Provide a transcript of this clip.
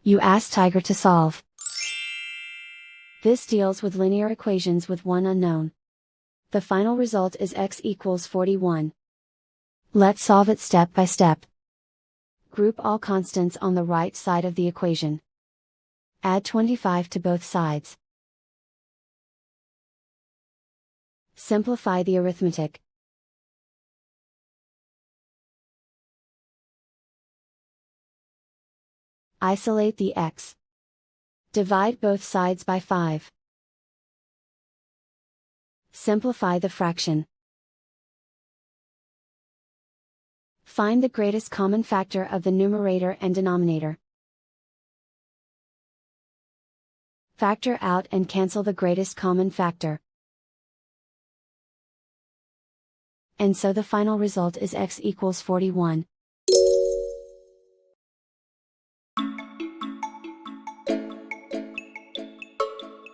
You ask Tiger to solve. This deals with linear equations with one unknown. The final result is x equals 41. Let's solve it step by step. Group all constants on the right side of the equation. Add 25 to both sides. Simplify the arithmetic. Isolate the x. Divide both sides by 5. Simplify the fraction. Find the greatest common factor of the numerator and denominator. Factor out and cancel the greatest common factor. And so the final result is x equals 41.